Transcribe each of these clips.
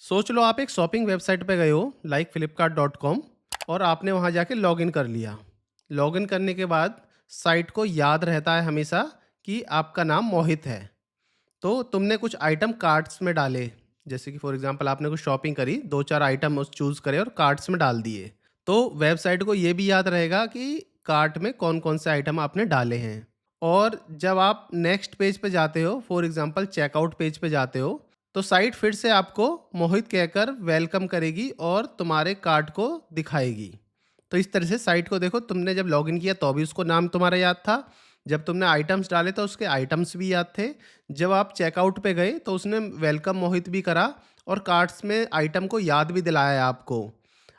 सोच लो आप एक शॉपिंग वेबसाइट पे गए हो लाइक flipkart.com और आपने वहाँ जाके लॉगिन कर लिया। लॉगिन करने के बाद साइट को याद रहता है हमेशा कि आपका नाम मोहित है। तो तुमने कुछ आइटम कार्ट्स में डाले, जैसे कि फॉर एग्जांपल आपने कुछ शॉपिंग करी, 2-4 आइटम उस चूज़ करे और कार्ट्स में डाल दिए। तो वेबसाइट को ये भी याद रहेगा कि कार्ट में कौन-कौन से आइटम आपने डाले हैं। और जब आप नेक्स्ट पेज पे जाते हो, फॉर एग्जांपल चेकआउट पेज पे जाते हो, तो साइट फिर से आपको मोहित कहकर वेलकम करेगी और तुम्हारे कार्ट को दिखाएगी। तो इस तरह से साइट को देखो, तुमने जब लॉगिन किया तो भी उसको नाम तुम्हारा याद था, जब तुमने आइटम्स डाले तो उसके आइटम्स भी याद थे, जब आप चेकआउट पे गए तो उसने वेलकम मोहित भी करा और कार्ट्स में आइटम को याद भी दिलाया आपको।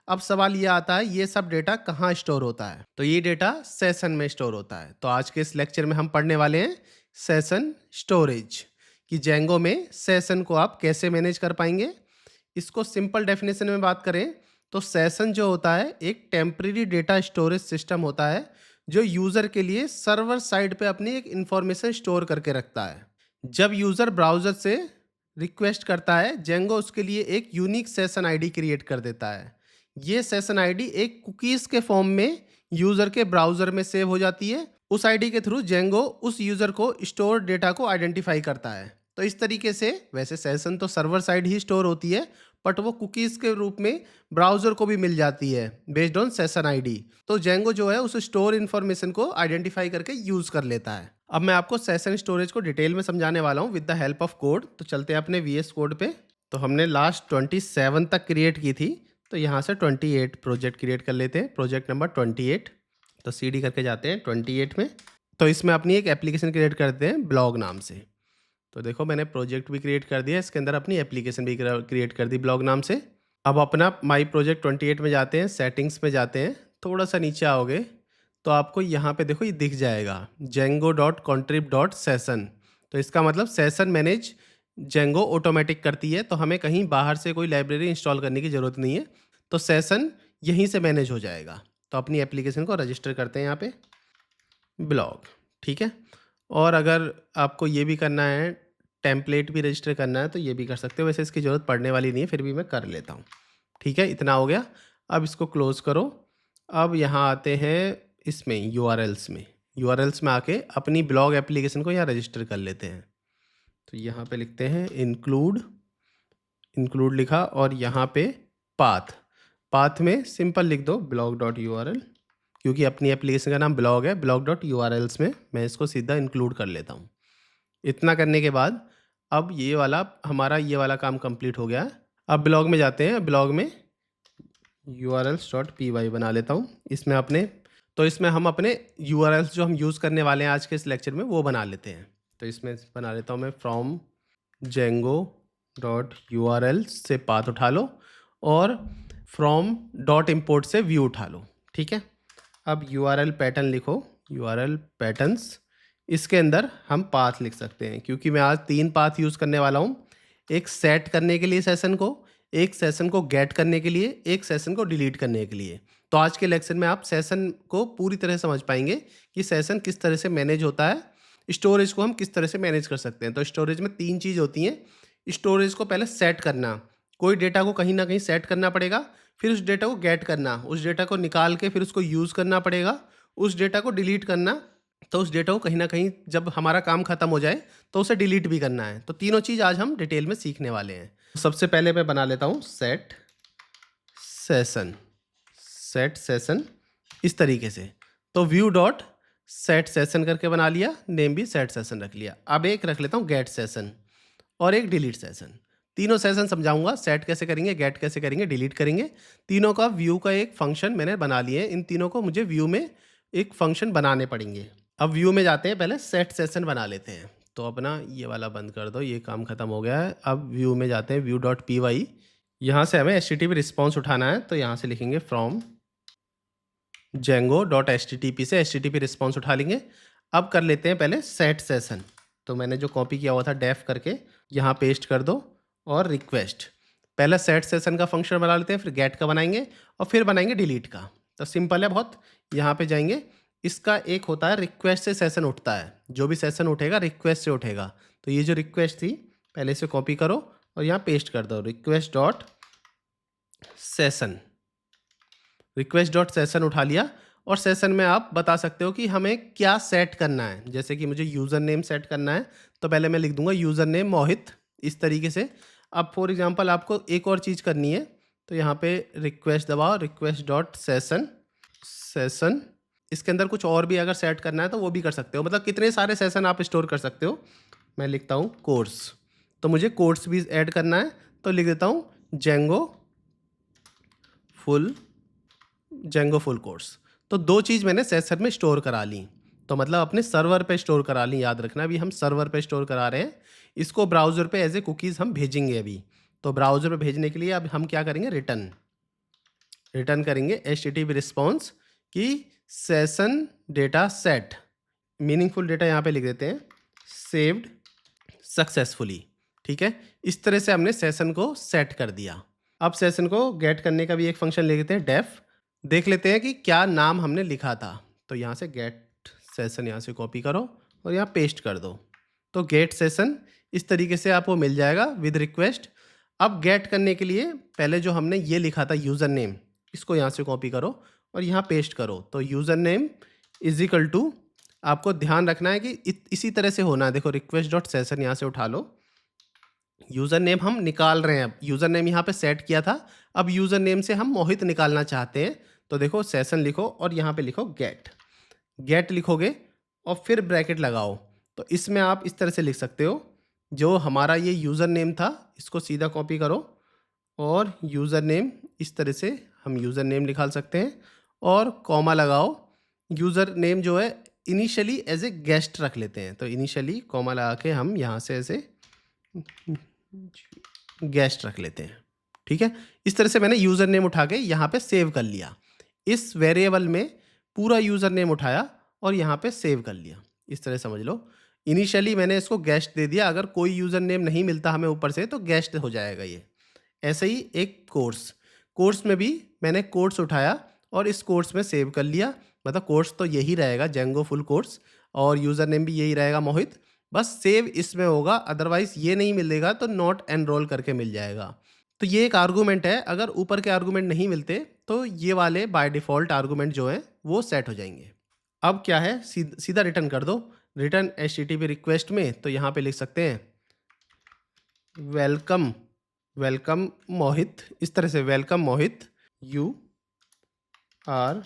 अब सवाल ये आता है, ये सब डेटा कहाँ स्टोर होता है? तो ये डेटा सेशन में स्टोर होता है। तो आज के इस लेक्चर में हम पढ़ने वाले हैं सेशन स्टोरेज, कि जेंगो में सेशन को आप कैसे मैनेज कर पाएंगे। इसको सिंपल डेफिनेशन में बात करें तो सेशन जो होता है एक टेम्परेरी डेटा स्टोरेज सिस्टम होता है जो यूज़र के लिए सर्वर साइड पे अपनी एक इंफॉर्मेशन स्टोर करके रखता है। जब यूज़र ब्राउज़र से रिक्वेस्ट करता है, जेंगो उसके लिए एक यूनिक सेशन आईडी क्रिएट कर देता है। ये सेशन आईडी एक कुकीज़ के फॉर्म में यूज़र के ब्राउज़र में सेव हो जाती है। उस आईडी के थ्रू जेंगो उस यूज़र को स्टोर डेटा को आइडेंटिफाई करता है। तो इस तरीके से वैसे सेशन तो सर्वर साइड ही स्टोर होती है, बट वो कुकीज़ के रूप में ब्राउज़र को भी मिल जाती है बेस्ड ऑन सेशन आईडी। तो जेंगो जो है उस स्टोर इन्फॉर्मेशन को आइडेंटिफाई करके यूज़ कर लेता है। अब मैं आपको सेशन स्टोरेज को डिटेल में समझाने वाला हूँ with the help of code. तो चलते हैं अपने वीएस कोड पे। तो हमने लास्ट 27 तक क्रिएट की थी, तो यहाँ से 28 प्रोजेक्ट क्रिएट कर लेते हैं, प्रोजेक्ट नंबर 28। तो सीडी करके जाते हैं 28 में। तो इसमें अपनी एक एप्लीकेशन क्रिएट करते हैं ब्लॉग नाम से। तो देखो मैंने प्रोजेक्ट भी क्रिएट कर दिया, इसके अंदर अपनी एप्लीकेशन भी क्रिएट कर दी ब्लॉग नाम से। अब अपना माई प्रोजेक्ट 28 में जाते हैं, सेटिंग्स में जाते हैं, थोड़ा सा नीचे आओगे तो आपको यहाँ पे देखो ये दिख जाएगा django.contrib.session। तो इसका मतलब सेशन मैनेज जेंगो ऑटोमेटिक करती है, तो हमें कहीं बाहर से कोई लाइब्रेरी इंस्टॉल करने की ज़रूरत नहीं है। तो सेशन यहीं से मैनेज हो जाएगा। तो अपनी एप्लीकेशन को रजिस्टर करते हैं यहाँ पे ब्लॉग, ठीक है। और अगर आपको ये भी करना है, टेम्पलेट भी रजिस्टर करना है, तो ये भी कर सकते हो। वैसे इसकी ज़रूरत पड़ने वाली नहीं है, फिर भी मैं कर लेता हूँ, ठीक है। इतना हो गया। अब इसको क्लोज़ करो। अब यहाँ आते हैं इसमें यूआरएल्स में। यूआरएल्स में आके अपनी ब्लॉग एप्लीकेशन को यहाँ रजिस्टर कर लेते हैं। तो यहाँ पे लिखते हैं इंक्लूड लिखा और यहाँ पे पाथ में सिंपल लिख दो blog.url, क्योंकि अपनी एप्लीकेशन का नाम ब्लॉग है। blog.urls में मैं इसको सीधा इंक्लूड कर लेता हूँ। इतना करने के बाद अब ये वाला काम कंप्लीट हो गया है। अब ब्लॉग में जाते हैं। ब्लॉग में urls.py बना लेता हूँ। इसमें हम अपने urls जो हम यूज़ करने वाले हैं आज के इस लेक्चर में वो बना लेते हैं। तो इसमें बना लेता हूँ मैं फ्रॉम django.url से पाथ उठा लो और फ्रॉम डॉट इम्पोर्ट से व्यू उठा लो, ठीक है। अब URL पैटर्न लिखो, URL पैटर्न्स। इसके अंदर हम पाथ लिख सकते हैं, क्योंकि मैं आज 3 पाथ यूज़ करने वाला हूँ। एक सेट करने के लिए सेशन को, एक सेशन को गेट करने के लिए, एक सेशन को डिलीट करने के लिए। तो आज के लेक्चर में आप सेशन को पूरी तरह समझ पाएंगे कि सेशन किस तरह से मैनेज होता है, स्टोरेज को हम किस तरह से मैनेज कर सकते हैं। तो स्टोरेज में 3 चीज़ होती हैं। स्टोरेज को पहले सेट करना, कोई डेटा को कहीं ना कहीं सेट करना पड़ेगा, फिर उस डेटा को गेट करना, उस डेटा को निकाल के फिर उसको यूज़ करना पड़ेगा, उस डेटा को डिलीट करना, तो उस डेटा को कहीं ना कहीं जब हमारा काम खत्म हो जाए तो उसे डिलीट भी करना है। तो तीनों चीज़ आज हम डिटेल में सीखने वाले हैं। सबसे पहले मैं बना लेता हूँ सेट सेशन इस तरीके से। तो व्यू डॉट सेट सेशन करके बना लिया, नेम भी सेट सेशन रख लिया। अब एक रख लेता हूँ गेट सेशन और एक डिलीट सेशन। तीनों सेशन समझाऊंगा, सेट कैसे करेंगे, गेट कैसे करेंगे, डिलीट करेंगे। तीनों का व्यू का एक फंक्शन मैंने बना लिए है। इन तीनों को मुझे व्यू में एक फंक्शन बनाने पड़ेंगे। अब व्यू में जाते हैं, पहले सेट सेशन बना लेते हैं। तो अपना ये वाला बंद कर दो, ये काम खत्म हो गया है। अब व्यू में जाते हैं, व्यू डॉट पी वाई। यहाँ से हमें HTTP रिस्पॉन्स उठाना है, तो यहाँ से लिखेंगे फ्रॉम django.http से HTTP रिस्पॉन्स उठा लेंगे। अब कर लेते हैं पहले सेट सेशन। तो मैंने जो कॉपी किया हुआ था डेफ करके यहाँ पेस्ट कर दो और रिक्वेस्ट। पहले सेट सेशन का फंक्शन बना लेते हैं, फिर गेट का बनाएंगे और फिर बनाएंगे डिलीट का। तो सिंपल है बहुत। यहाँ पे जाएंगे, इसका एक होता है रिक्वेस्ट से सेशन उठता है, जो भी सेशन उठेगा रिक्वेस्ट से उठेगा। तो ये जो रिक्वेस्ट थी पहले इसे कॉपी करो और यहाँ पेस्ट कर दो request dot session. Request dot session उठा लिया और सेशन में आप बता सकते हो कि हमें क्या सेट करना है। जैसे कि मुझे यूज़र नेम सेट करना है, तो पहले मैं लिख दूंगा यूज़र नेम मोहित, इस तरीके से। अब फॉर एग्जांपल आपको एक और चीज़ करनी है, तो यहाँ पे रिक्वेस्ट दबाओ, रिक्वेस्ट डॉट सेशन सेशन। इसके अंदर कुछ और भी अगर सेट करना है तो वो भी कर सकते हो, मतलब कितने सारे सेशन आप स्टोर कर सकते हो। मैं लिखता हूँ कोर्स, तो मुझे कोर्स भी ऐड करना है, तो लिख देता हूँ जेंगो फुल कोर्स। तो दो चीज़ मैंने सेशन में स्टोर करा ली, तो मतलब अपने सर्वर पे स्टोर करा ली। याद रखना अभी हम सर्वर पे स्टोर करा रहे हैं, इसको ब्राउज़र पे एज ए कुकीज़ हम भेजेंगे अभी। तो ब्राउज़र पे भेजने के लिए अब हम क्या करेंगे, रिटर्न करेंगे HTTP रिस्पॉन्स की session data set, meaningful data यहाँ पे लिख देते हैं, सेव्ड सक्सेसफुली। ठीक है, इस तरह से हमने सेशन को सेट कर दिया। अब सेशन को गेट करने का भी एक फंक्शन लिख देते हैं डेफ। देख लेते हैं कि क्या नाम हमने लिखा था। तो यहाँ से गेट सेशन यहाँ से कॉपी करो और यहाँ पेस्ट कर दो, तो गेट सेशन इस तरीके से आपको मिल जाएगा विद रिक्वेस्ट। अब गेट करने के लिए पहले जो हमने ये लिखा था यूज़र नेम, इसको यहाँ से कॉपी करो और यहाँ पेस्ट करो। तो user name is equal to, आपको ध्यान रखना है कि इसी तरह से होना है। देखो रिक्वेस्ट डॉट सेशन यहाँ से उठा लो, यूज़र नेम हम निकाल रहे हैं। अब यूज़र नेम यहाँ पे सेट किया था, अब यूज़र नेम से हम मोहित निकालना चाहते हैं। तो देखो सेशन लिखो और यहाँ पे लिखो गेट लिखोगे और फिर ब्रैकेट लगाओ। तो इसमें आप इस तरह से लिख सकते हो, जो हमारा ये यूज़र नेम था इसको सीधा कॉपी करो और यूज़र नेम इस तरह से हम यूज़र नेम निकाल सकते हैं और कॉमा लगाओ। यूज़र नेम जो है इनिशियली एज ए गेस्ट रख लेते हैं, तो इनिशियली कॉमा लगा के हम यहाँ से ऐसे गेस्ट रख लेते हैं। ठीक है, इस तरह से मैंने यूज़र नेम उठा के यहाँ पे सेव कर लिया। इस वेरिएबल में पूरा यूज़र नेम उठाया और यहाँ पे सेव कर लिया, इस तरह समझ लो। इनिशियली मैंने इसको गेस्ट दे दिया, अगर कोई यूज़र नेम नहीं मिलता हमें ऊपर से तो गेस्ट हो जाएगा ये। ऐसे ही एक कोर्स में भी मैंने कोर्स उठाया और इस कोर्स में सेव कर लिया, मतलब कोर्स तो यही रहेगा जेंगो फुल कोर्स और यूज़र नेम भी यही रहेगा मोहित, बस सेव इसमें होगा। अदरवाइज ये नहीं मिलेगा तो नॉट एनरोल करके मिल जाएगा। तो ये एक आर्गूमेंट है, अगर ऊपर के आर्गूमेंट नहीं मिलते तो ये वाले बाय डिफ़ॉल्ट आर्गूमेंट जो हैं वो सेट हो जाएंगे। अब क्या है, सीधा रिटर्न कर दो, रिटर्न HTTP रिक्वेस्ट में। तो यहाँ पे लिख सकते हैं वेलकम मोहित, इस तरह से welcome Mohit, you are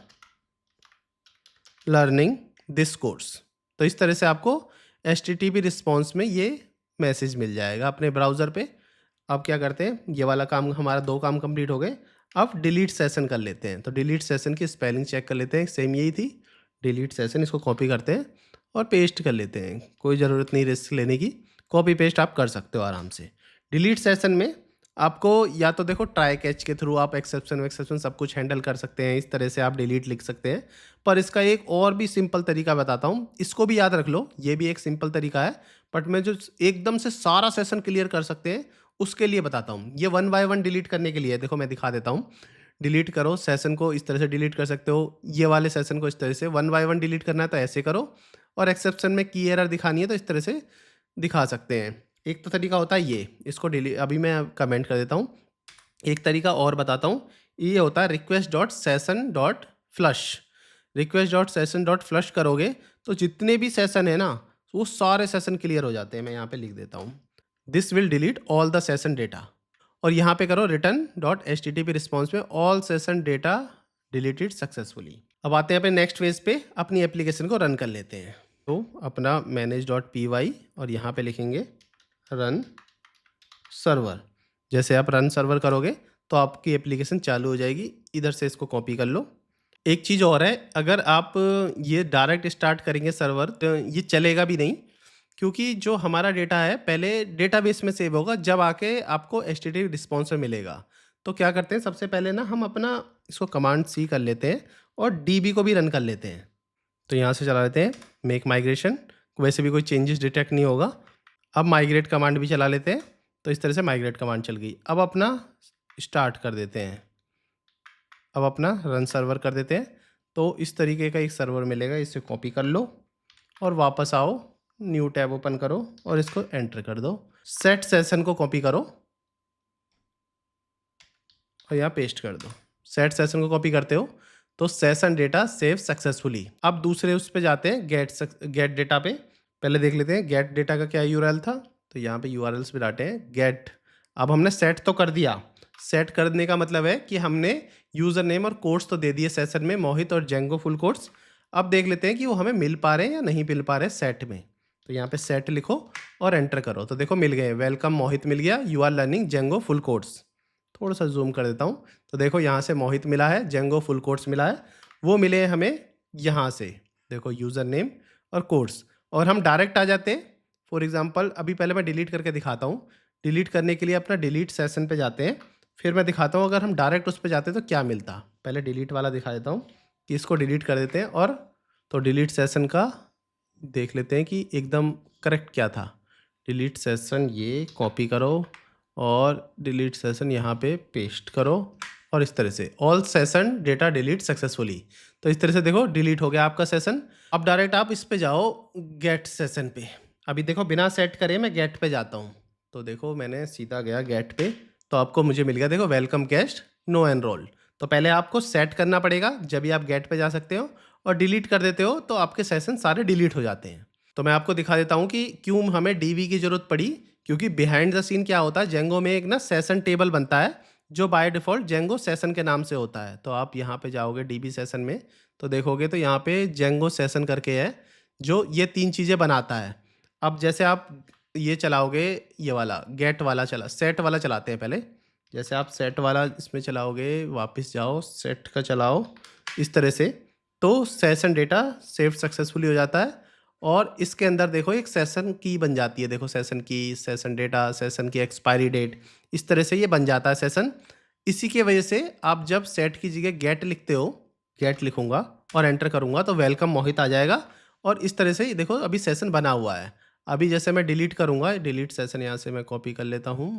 learning this course. तो इस तरह से आपको HTTP रिस्पॉन्स में ये मैसेज मिल जाएगा अपने ब्राउज़र पे। अब क्या करते हैं, ये वाला काम हमारा 2 काम कंप्लीट हो गए। अब डिलीट सेशन कर लेते हैं। तो डिलीट सेशन की स्पेलिंग चेक कर लेते हैं, सेम यही थी डिलीट सेशन। इसको कॉपी करते हैं और पेस्ट कर लेते हैं, कोई ज़रूरत नहीं रिस्क लेने की, कॉपी पेस्ट आप कर सकते हो आराम से। डिलीट सेशन में आपको या तो देखो ट्राई कैच के थ्रू आप एक्सेप्शन सब कुछ हैंडल कर सकते हैं, इस तरह से आप डिलीट लिख सकते हैं। पर इसका एक और भी सिंपल तरीका बताता हूँ, इसको भी याद रख लो, ये भी एक सिंपल तरीका है। बट मैं जो एकदम से सारा सेशन क्लियर कर सकते हैं उसके लिए बताता हूँ। ये 1 बाय 1 डिलीट करने के लिए, देखो मैं दिखा देता हूँ। डिलीट करो सेशन को, इस तरह से डिलीट कर सकते हो। ये वाले सेशन को इस तरह से 1 बाय 1 डिलीट करना है तो ऐसे करो, और एक्सेप्शन में की एरर दिखानी है तो इस तरह से दिखा सकते हैं। एक तो तरीका होता है ये, इसको डिलीट, अभी मैं कमेंट कर देता हूँ। एक तरीका और बताता हूँ, ये होता है request dot session dot flush. Request dot session dot flush करोगे तो जितने भी सेशन है ना वो सारे सेशन क्लियर हो जाते हैं। मैं यहाँ पे लिख देता हूँ, this will delete all the session data, और यहाँ पे करो रिटर्न डॉट HTTP रिस्पॉन्स में all session data deleted successfully. अब आते हैं अपने नेक्स्ट फेज पे, अपनी एप्लीकेशन को रन कर लेते हैं। तो अपना manage.py और यहाँ पे लिखेंगे रन सर्वर। जैसे आप रन सर्वर करोगे तो आपकी एप्लीकेशन चालू हो जाएगी। इधर से इसको कॉपी कर लो। एक चीज़ और है, अगर आप ये डायरेक्ट स्टार्ट करेंगे सर्वर तो ये चलेगा भी नहीं, क्योंकि जो हमारा डेटा है पहले डेटाबेस में सेव होगा, जब आके आपको HTTP रिस्पॉन्स में मिलेगा। तो क्या करते हैं, सबसे पहले ना हम अपना इसको कमांड C कर लेते हैं और DB को भी रन कर लेते हैं। तो यहाँ से चला लेते हैं मेक माइग्रेशन, वैसे भी कोई चेंजेस डिटेक्ट नहीं होगा। अब माइग्रेट कमांड भी चला लेते हैं, तो इस तरह से माइग्रेट कमांड चल गई। अब अपना स्टार्ट कर देते हैं, अब अपना रन सर्वर कर देते हैं। तो इस तरीके का एक सर्वर मिलेगा, इसे कॉपी कर लो और वापस आओ, न्यू टैब ओपन करो और इसको एंटर कर दो। सेट सेशन को कॉपी करो और यहाँ पेस्ट कर दो। सेट सेशन को कॉपी करते हो तो सेशन डेटा सेव सक्सेसफुली। अब दूसरे उस पे जाते हैं गेट डेटा पे। पहले देख लेते हैं गेट डेटा का क्या यूआरएल था। तो यहाँ पे यूआरएल्स पे डालते हैं गेट। अब हमने सेट तो कर दिया। सेट करने का मतलब है कि हमने यूज़र नेम और कोड्स तो दे दिए सेशन में, मोहित और जेंगो फुल कोड्स। अब देख लेते हैं कि वो हमें मिल पा रहे हैं या नहीं मिल पा रहे हैं सेट में। तो यहाँ पे सेट लिखो और एंटर करो तो देखो मिल गए। वेलकम मोहित मिल गया, you are learning Django full codes. थोड़ा सा जूम कर देता हूँ तो देखो यहाँ से मोहित मिला है, जेंगो फुल कोड्स मिला है। वो मिले हमें यहाँ से, देखो यूज़र नेम और कोड्स। और हम डायरेक्ट आ जाते हैं। फॉर एग्जांपल अभी पहले मैं डिलीट करके दिखाता हूँ। डिलीट करने के लिए अपना डिलीट सेशन पे जाते हैं, फिर मैं दिखाता हूँ अगर हम डायरेक्ट उस पे जाते तो क्या मिलता। पहले डिलीट वाला दिखा देता हूँ कि इसको डिलीट कर देते हैं। और तो डिलीट सेशन का देख लेते हैं कि एकदम करेक्ट क्या था। डिलीट सेशन ये कॉपी करो और डिलीट सेशन यहाँ पे पेस्ट करो और इस तरह से all session data delete successfully. तो इस तरह से देखो डिलीट हो गया आपका सेशन। अब डायरेक्ट आप इस पे जाओ गेट सेशन पे। अभी देखो बिना सेट करे मैं गेट पे जाता हूँ तो देखो मैंने सीधा गया गेट पे तो आपको मुझे मिल गया देखो वेलकम गेस्ट नो एनरोल। तो पहले आपको सेट करना पड़ेगा जब भी आप गेट पे जा सकते हो, और डिलीट कर देते हो तो आपके सेशन सारे डिलीट हो जाते हैं। तो मैं आपको दिखा देता हूँ कि क्यों हमें डीबी की ज़रूरत पड़ी। क्योंकि बिहाइंड द सीन क्या होता है, जेंगो में एक ना सेशन टेबल बनता है जो बाय डिफ़ॉल्ट जेंगो सेशन के नाम से होता है। तो आप यहाँ पे जाओगे डीबी सेशन में तो देखोगे तो यहाँ पे जेंगो सेशन करके है जो ये 3 चीज़ें बनाता है। अब जैसे आप ये चलाओगे, ये वाला गेट वाला सेट वाला चलाते हैं पहले। जैसे आप सेट वाला इसमें चलाओगे, वापस जाओ सेट का चलाओ इस तरह से, तो सेशन डेटा सेव सक्सेसफुली हो जाता है। और इसके अंदर देखो एक सेशन की बन जाती है, देखो सेशन की, सेशन डेटा, सेशन की एक्सपायरी डेट, इस तरह से ये बन जाता है सेशन। इसी की वजह से आप जब सेट की जगह गेट लिखते हो, गेट लिखूंगा और एंटर करूंगा तो वेलकम मोहित आ जाएगा। और इस तरह से देखो अभी सेशन बना हुआ है। अभी जैसे मैं डिलीट करूंगा, डिलीट सेशन यहाँ से मैं कॉपी कर लेता हूँ।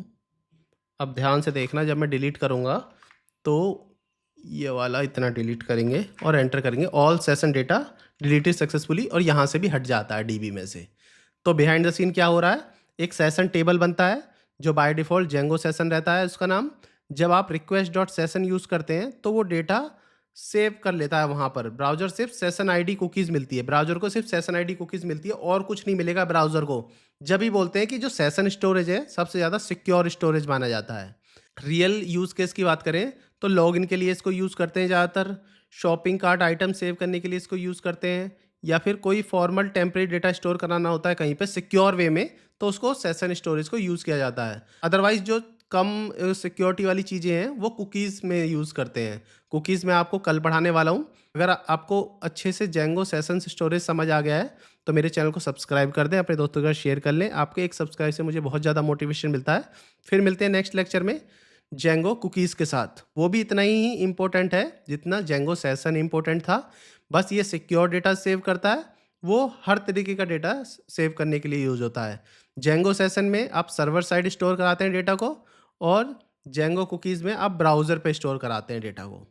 अब ध्यान से देखना, जब मैं डिलीट करूंगा तो ये वाला इतना डिलीट करेंगे और एंटर करेंगे all session data deleted successfully, और यहाँ से भी हट जाता है डीबी में से। तो बिहाइंड द सीन क्या हो रहा है, एक सेशन टेबल बनता है जो बाय डिफ़ॉल्ट जेंगो सेशन रहता है उसका नाम। जब आप रिक्वेस्ट डॉट सेशन यूज़ करते हैं तो वो डेटा सेव कर लेता है वहाँ पर। ब्राउज़र सिर्फ सेशन आईडी कुकीज़ मिलती है, ब्राउज़र को सिर्फ सेशन आईडी कुकीज़ मिलती है और कुछ नहीं मिलेगा ब्राउज़र को। जब ही बोलते हैं कि जो सेशन स्टोरेज है सबसे ज़्यादा सिक्योर स्टोरेज माना जाता है। रियल यूज़ केस की बात करें तो लॉगिन के लिए इसको यूज़ करते हैं ज़्यादातर, शॉपिंग कार्ट आइटम सेव करने के लिए इसको यूज़ करते हैं, या फिर कोई फॉर्मल टेम्परेरी डेटा स्टोर कराना होता है कहीं पे सिक्योर वे में तो उसको सेशन स्टोरेज को यूज़ किया जाता है। अदरवाइज जो कम सिक्योरिटी वाली चीज़ें हैं वो कुकीज़ में यूज़ करते हैं। कुकीज़ में आपको कल पढ़ाने वाला हूँ। अगर आपको अच्छे से जेंगो सेशन स्टोरेज समझ आ गया है तो मेरे चैनल को सब्सक्राइब कर दें, अपने दोस्तों के साथ शेयर कर लें। आपके एक सब्सक्राइब से मुझे बहुत ज़्यादा मोटिवेशन मिलता है। फिर मिलते हैं नेक्स्ट लेक्चर में जेंगो कुकीज़ के साथ। वो भी इतना ही इम्पोर्टेंट है जितना जेंगो सेशन इम्पोर्टेंट था। बस ये सिक्योर डेटा सेव करता है, वो हर तरीके का डेटा सेव करने के लिए यूज़ होता है। जेंगो सेशन में आप सर्वर साइड स्टोर कराते हैं डेटा को, और जेंगो कुकीज़ में आप ब्राउज़र पे स्टोर कराते हैं डेटा को।